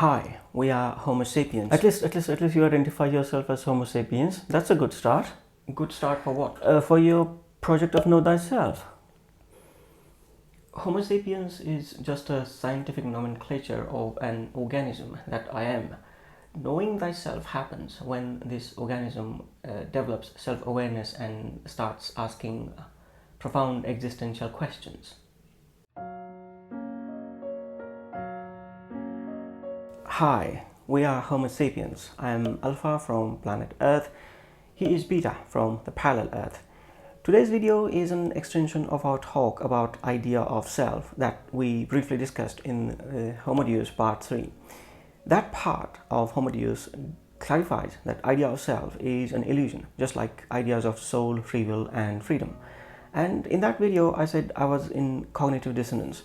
Hi, we are Homo sapiens. At least you identify yourself as Homo sapiens. That's a good start. Good start for what? For your project of Know Thyself. Homo sapiens is just a scientific nomenclature of an organism that I am. Knowing thyself happens when this organism develops self-awareness and starts asking profound existential questions. Hi, we are Homo sapiens. I am Alpha from planet Earth. He is Beta from the parallel Earth. Today's video is an extension of our talk about idea of self that we briefly discussed in Homo Deus part 3. That part of Homo Deus clarifies that idea of self is an illusion, just like ideas of soul, free will and freedom. And in that video I said I was in cognitive dissonance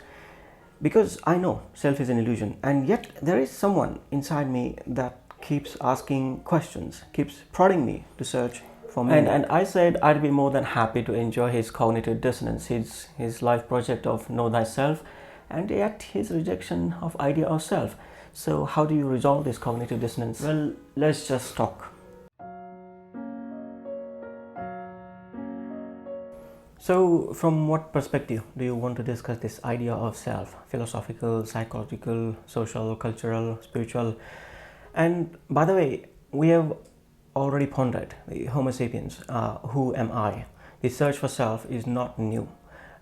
because I know self is an illusion, and yet there is someone inside me that keeps asking questions, keeps prodding me to search for meaning. And I said I'd be more than happy to enjoy his cognitive dissonance, his life project of Know Thyself, and yet his rejection of idea of self. So how do you resolve this cognitive dissonance? Well, let's just talk. So from what perspective do you want to discuss this idea of self? Philosophical, psychological, social, cultural, spiritual? And by the way, we have already pondered the Homo sapiens, who am I? The search for self is not new.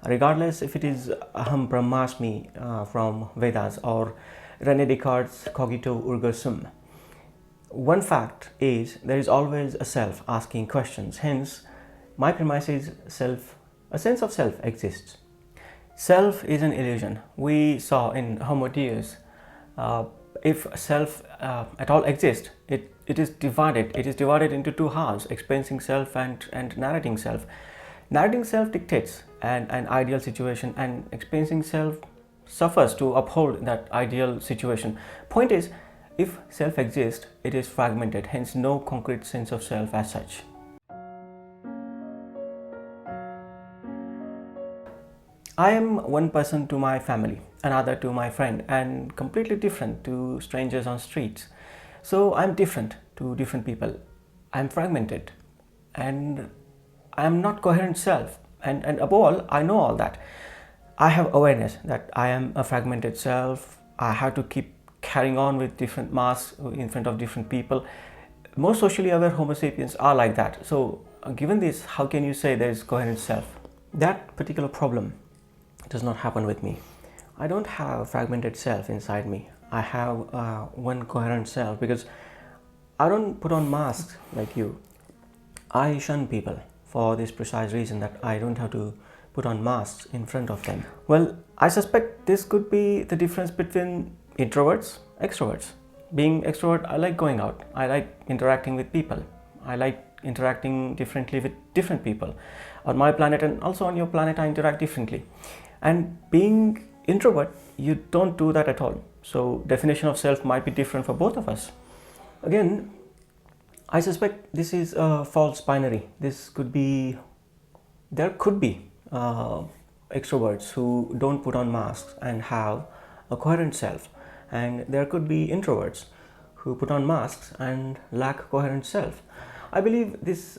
Regardless if it is Aham Brahmasmi from Vedas or René Descartes' Cogito ergo sum. One fact is there is always a self asking questions. Hence, my premise is a sense of self exists. Self is an illusion. We saw in Homo Deus, if self at all exists, it is divided. It is divided into two halves, experiencing self and narrating self. Narrating self dictates an ideal situation, and experiencing self suffers to uphold that ideal situation. Point is, if self exists, it is fragmented, hence no concrete sense of self as such. I am one person to my family, another to my friend, and completely different to strangers on streets. So I'm different to different people. I'm fragmented and I'm not coherent self. And above all, I know all that. I have awareness that I am a fragmented self. I have to keep carrying on with different masks in front of different people. Most socially aware Homo sapiens are like that. So given this, how can you say there is coherent self? That particular problem does not happen with me. I don't have fragmented self inside me. I have one coherent self because I don't put on masks like you. I shun people for this precise reason that I don't have to put on masks in front of them. Well, I suspect this could be the difference between introverts, extroverts. Being extrovert, I like going out. I like interacting with people. I like interacting differently with different people. On my planet and also on your planet, I interact differently. And being introvert, you don't do that at all. So definition of self might be different for both of us. Again, I suspect this is a false binary. There could be extroverts who don't put on masks and have a coherent self. And there could be introverts who put on masks and lack coherent self. I believe this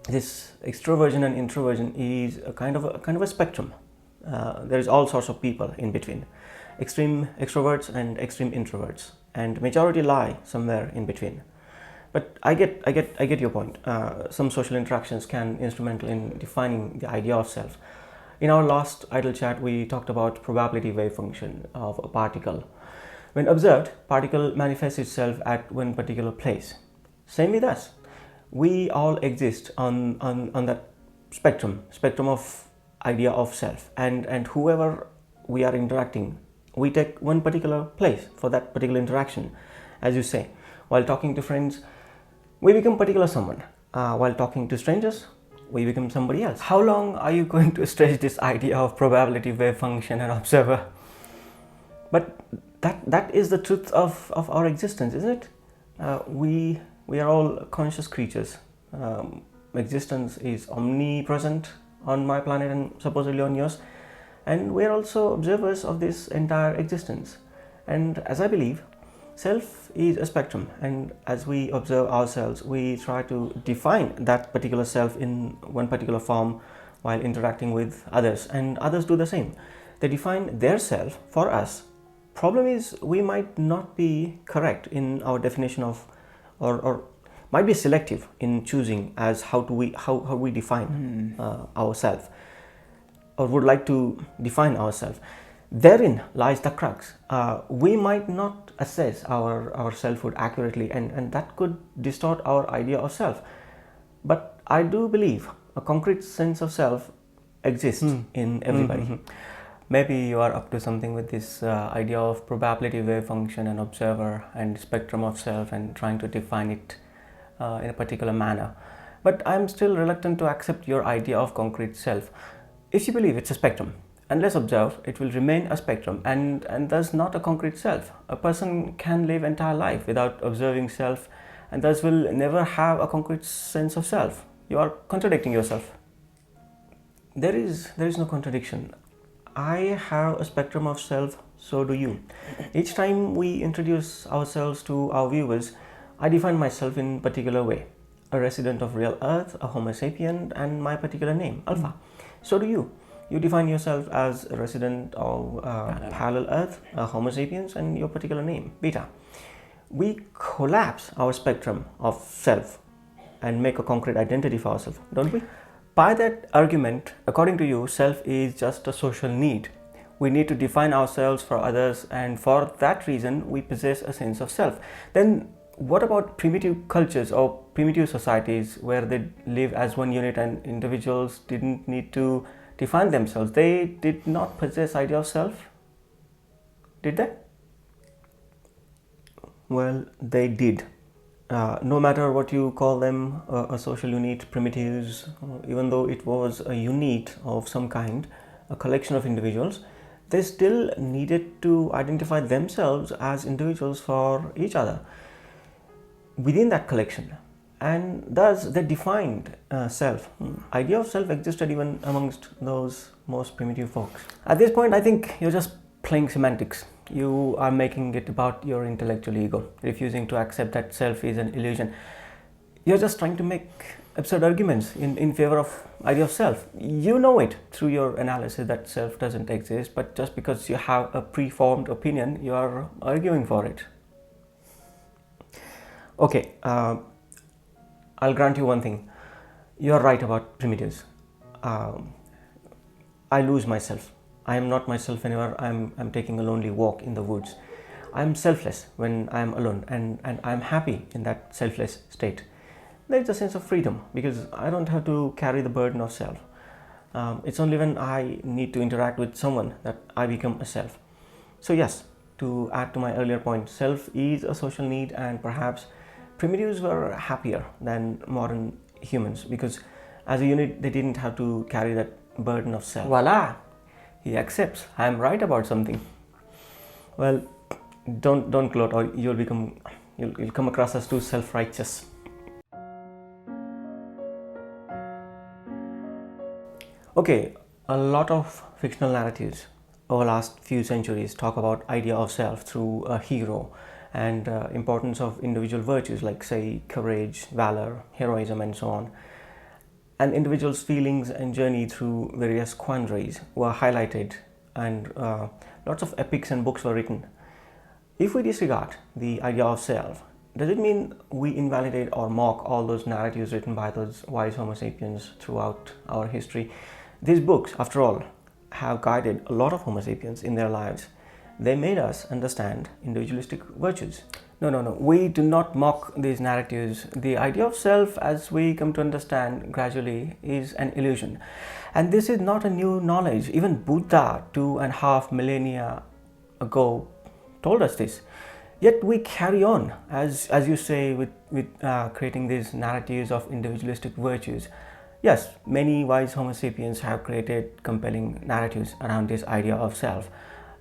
extroversion and introversion is a kind of a spectrum. There is all sorts of people in between, extreme extroverts and extreme introverts, and majority lie somewhere in between. But I get your point. Some social interactions can be instrumental in defining the idea of self. In our last idle chat, we talked about probability wave function of a particle. When observed, particle manifests itself at one particular place. Same with us. We all exist on that spectrum of idea of self, and whoever we are interacting, we take one particular place for that particular interaction. As you say, while talking to friends, we become particular someone. While talking to strangers, we become somebody else. How long are you going to stretch this idea of probability wave function and observer? But that is the truth of our existence, isn't it? We are all conscious creatures. Existence is omnipresent on my planet and supposedly on yours, and we are also observers of this entire existence. And as I believe, Self is a spectrum, and as we observe ourselves, we try to define that particular self in one particular form while interacting with others, and others do the same. They define their self for us. Problem is, we might not be correct in our definition of, or might be selective in choosing as how we define ourselves, or would like to define ourselves. Therein lies the crux. We might not assess our selfhood accurately, and that could distort our idea of self. But I do believe a concrete sense of self exists in everybody. Maybe you are up to something with this idea of probability wave function and observer and spectrum of self and trying to define it in a particular manner. But I'm still reluctant to accept your idea of concrete self. If you believe it's a spectrum, unless observed, it will remain a spectrum and thus not a concrete self. A person can live entire life without observing self and thus will never have a concrete sense of self. You are contradicting yourself. There is no contradiction. I have a spectrum of self, so do you. Each time we introduce ourselves to our viewers, I define myself in a particular way. A resident of real Earth, a Homo sapien, and my particular name, Alpha. So do you. You define yourself as a resident of parallel Earth, a Homo sapiens, and your particular name, Beta. We collapse our spectrum of self and make a concrete identity for ourselves, don't we? By that argument, according to you, self is just a social need. We need to define ourselves for others, and for that reason, we possess a sense of self. Then what about primitive cultures or primitive societies where they live as one unit and individuals didn't need to define themselves? They did not possess idea of self, did they? Well, they did. No matter what you call them, a social unit, primitives, even though it was a unit of some kind, a collection of individuals, they still needed to identify themselves as individuals for each other within that collection, and thus they defined self. Idea of self existed even amongst those most primitive folks. At this point, I think you're just playing semantics. You are making it about your intellectual ego, refusing to accept that self is an illusion. You're just trying to make absurd arguments in favor of idea of self. You know it through your analysis that self doesn't exist, but just because you have a preformed opinion, you are arguing for it. Okay, I'll grant you one thing. You're right about primitives. I lose myself. I am not myself whenever I'm taking a lonely walk in the woods. I'm selfless when I'm alone, and I'm happy in that selfless state. There's a sense of freedom because I don't have to carry the burden of self. It's only when I need to interact with someone that I become a self. So yes, to add to my earlier point, self is a social need, and perhaps primitives were happier than modern humans because as a unit they didn't have to carry that burden of self. Voila! He accepts I'm right about something. Well, don't gloat or you'll come across as too self-righteous. Okay, a lot of fictional narratives over the last few centuries talk about idea of self through a hero and importance of individual virtues like, say, courage, valor, heroism, and so on. And individuals' feelings and journey through various quandaries were highlighted, and lots of epics and books were written. If we disregard the idea of self, does it mean we invalidate or mock all those narratives written by those wise Homo sapiens throughout our history? These books, after all, have guided a lot of Homo sapiens in their lives. They made us understand individualistic virtues. No. We do not mock these narratives. The idea of self, as we come to understand gradually, is an illusion. And this is not a new knowledge. Even Buddha, 2.5 millennia ago, told us this. Yet we carry on, as you say, with creating these narratives of individualistic virtues. Yes, many wise Homo sapiens have created compelling narratives around this idea of self.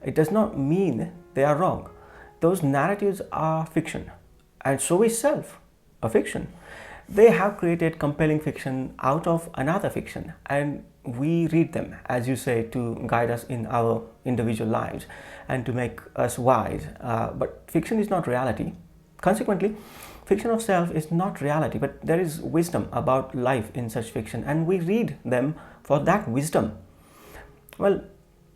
It does not mean they are wrong. Those narratives are fiction, and so is self, a fiction. They have created compelling fiction out of another fiction, and we read them, as you say, to guide us in our individual lives and to make us wise. But fiction is not reality. Consequently, fiction of self is not reality, but there is wisdom about life in such fiction, and we read them for that wisdom. Well,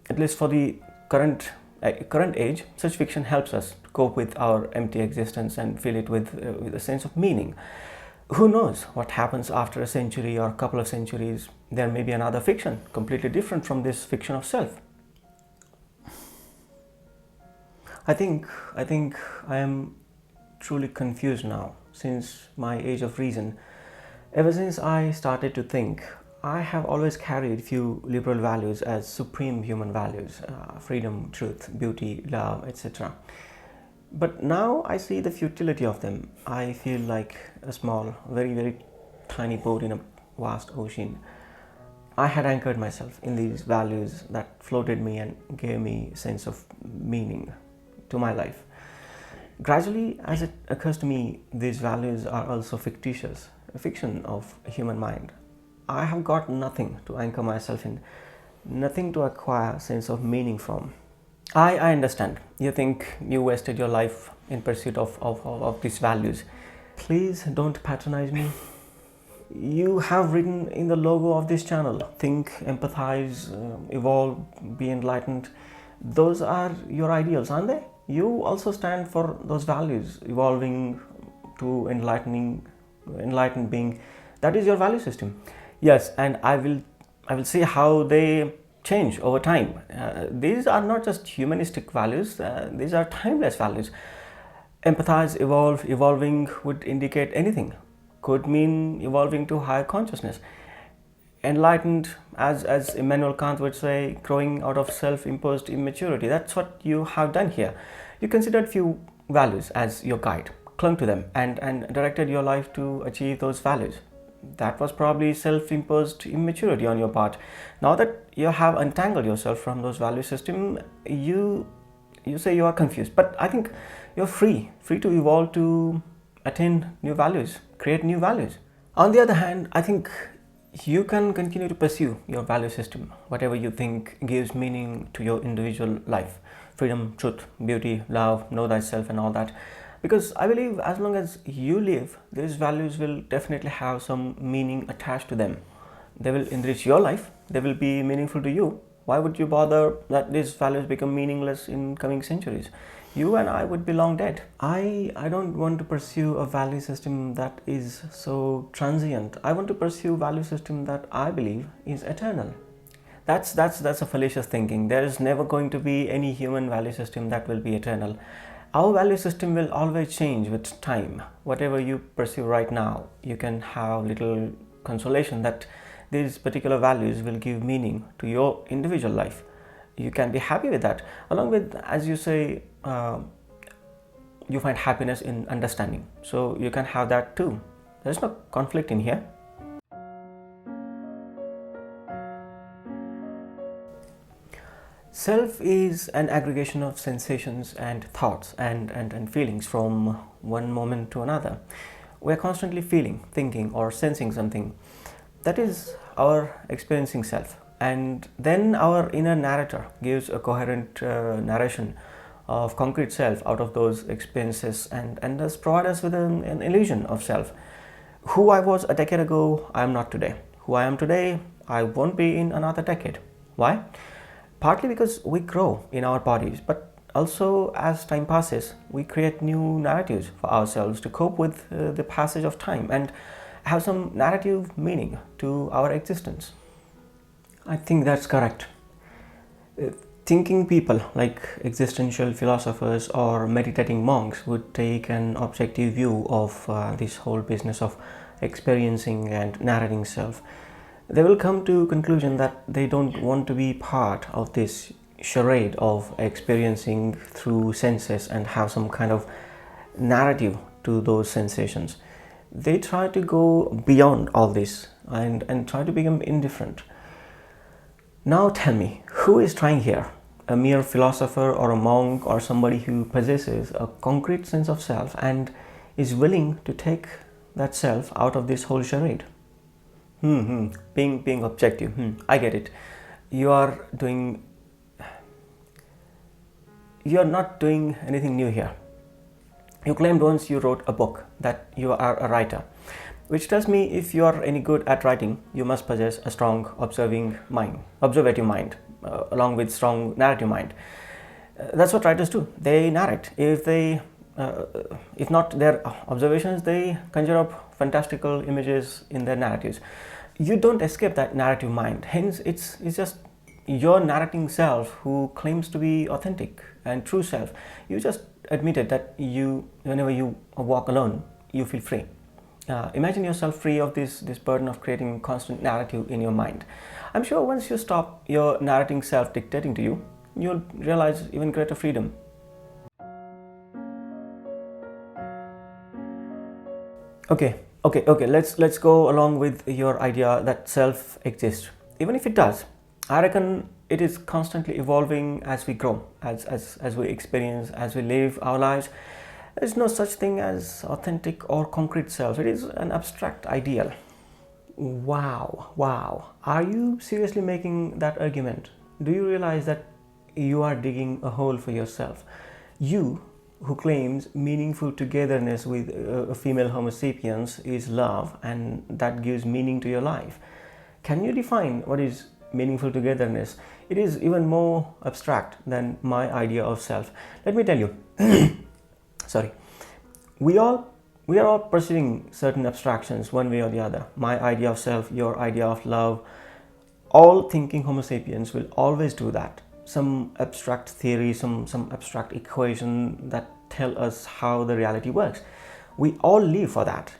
at least for the current age, such fiction helps us to cope with our empty existence and fill it with a sense of meaning. Who knows what happens after a century or a couple of centuries? There may be another fiction completely different from this fiction of self. I think I am truly confused now since my age of reason. Ever since I started to think, I have always carried few liberal values as supreme human values: freedom, truth, beauty, love, etc. But now I see the futility of them. I feel like a small, very, very tiny boat in a vast ocean. I had anchored myself in these values that floated me and gave me a sense of meaning to my life. Gradually, as it occurs to me, these values are also fictitious, a fiction of human mind. I have got nothing to anchor myself in, nothing to acquire a sense of meaning from. I understand. You think you wasted your life in pursuit of these values. Please don't patronize me. You have written in the logo of this channel: think, empathize, evolve, be enlightened. Those are your ideals, aren't they? You also stand for those values: evolving to enlightened being. That is your value system. Yes, and I will see how they change over time. These are not just humanistic values, these are timeless values. Empathize, evolve, evolving would indicate anything. Could mean evolving to higher consciousness. Enlightened, as Immanuel Kant would say, growing out of self-imposed immaturity. That's what you have done here. You considered few values as your guide, clung to them, and directed your life to achieve those values. That was probably self-imposed immaturity on your part. Now that you have untangled yourself from those value system, you say you are confused. But I think you're free to evolve, to attain new values, create new values. On the other hand, I think you can continue to pursue your value system, whatever you think gives meaning to your individual life: freedom, truth, beauty, love, know thyself, and all that. Because I believe as long as you live, these values will definitely have some meaning attached to them. They will enrich your life, they will be meaningful to you. Why would you bother that these values become meaningless in coming centuries? You and I would be long dead. I don't want to pursue a value system that is so transient. I want to pursue a value system that I believe is eternal. That's a fallacious thinking. There is never going to be any human value system that will be eternal. Our value system will always change with time. Whatever you pursue right now, you can have little consolation that these particular values will give meaning to your individual life. You can be happy with that. Along with, as you say, you find happiness in understanding. So you can have that too. There's no conflict in here. Self is an aggregation of sensations and thoughts and feelings from one moment to another. We are constantly feeling, thinking, or sensing something. That is our experiencing self. And then our inner narrator gives a coherent narration of concrete self out of those experiences and does provide us with an illusion of self. Who I was a decade ago, I am not today. Who I am today, I won't be in another decade. Why? Partly because we grow in our bodies, but also as time passes, we create new narratives for ourselves to cope with the passage of time and have some narrative meaning to our existence. I think that's correct. Thinking people like existential philosophers or meditating monks would take an objective view of this whole business of experiencing and narrating self. They will come to conclusion that they don't want to be part of this charade of experiencing through senses and have some kind of narrative to those sensations. They try to go beyond all this and try to become indifferent. Now tell me, who is trying here? A mere philosopher or a monk or somebody who possesses a concrete sense of self and is willing to take that self out of this whole charade? Being objective. I get it. You are not doing anything new here. You claimed once you wrote a book that you are a writer, which tells me if you are any good at writing, you must possess a strong observative mind, along with strong narrative mind. That's what writers do. They narrate. If not their observations, they conjure up fantastical images in their narratives. You don't escape that narrative mind. Hence, it's just your narrating self who claims to be authentic and true self. You just admitted that whenever you walk alone, you feel free. Imagine yourself free of this burden of creating constant narrative in your mind. I'm sure once you stop your narrating self dictating to you, you'll realize even greater freedom. Okay. Let's go along with your idea that self exists. Even if it does, I reckon it is constantly evolving as we grow, as we experience, as we live our lives. There's no such thing as authentic or concrete self. It is an abstract ideal. Wow. Are you seriously making that argument? Do you realize that you are digging a hole for yourself? You, who claims meaningful togetherness with a female Homo sapiens is love and that gives meaning to your life. Can you define what is meaningful togetherness? It is even more abstract than my idea of self. Let me tell you. Sorry. We are all pursuing certain abstractions one way or the other. My idea of self, your idea of love. All thinking Homo sapiens will always do that. Some abstract theory, some abstract equation that tell us how the reality works. We all live for that.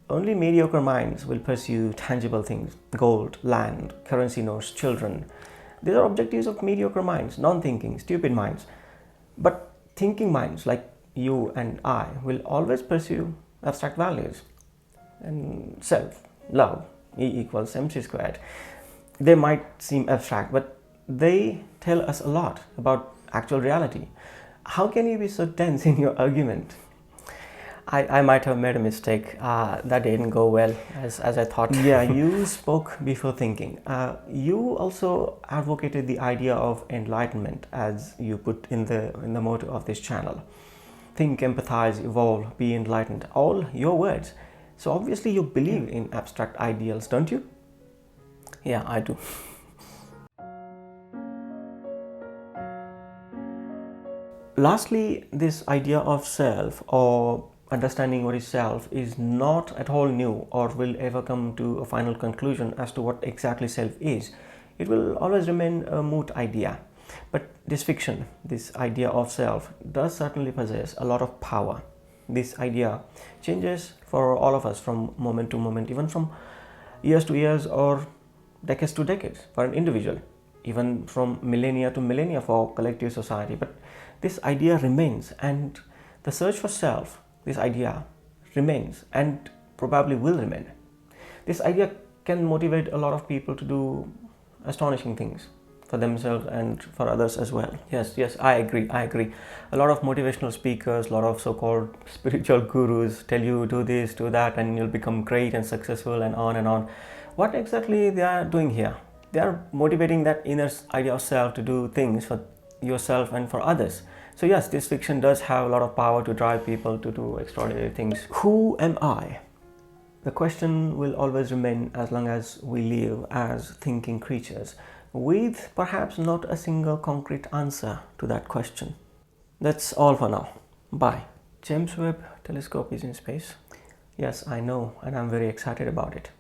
Only mediocre minds will pursue tangible things: gold, land, currency notes, children. These are objectives of mediocre minds, non-thinking, stupid minds. But thinking minds like you and I will always pursue abstract values. And self, love, E equals mc squared. They might seem abstract, but they tell us a lot about actual reality. How can you be so dense in your argument? I might have made a mistake. That didn't go well as I thought. Yeah, you spoke before thinking. You also advocated the idea of enlightenment, as you put in the motto of this channel. Think, empathize, evolve, be enlightened. All your words. So obviously you believe in abstract ideals, don't you? Yeah, I do. Lastly, this idea of self or understanding what is self is not at all new or will ever come to a final conclusion as to what exactly self is. It will always remain a moot idea. But this fiction, this idea of self, does certainly possess a lot of power. This idea changes for all of us from moment to moment, even from years to years or decades to decades for an individual, even from millennia to millennia for collective society. But this idea remains, and the search for self, this idea remains and probably will remain. This idea can motivate a lot of people to do astonishing things for themselves and for others as well. Yes, I agree. A lot of motivational speakers, a lot of so-called spiritual gurus tell you do this, do that, and you'll become great and successful and on and on. What exactly they are doing here? They are motivating that inner idea of self to do things for yourself and for others. So yes, this fiction does have a lot of power to drive people to do extraordinary things. Who am I? The question will always remain as long as we live as thinking creatures, with perhaps not a single concrete answer to that question. That's all for now. Bye. James Webb Telescope is in space. Yes, I know, and I'm very excited about it.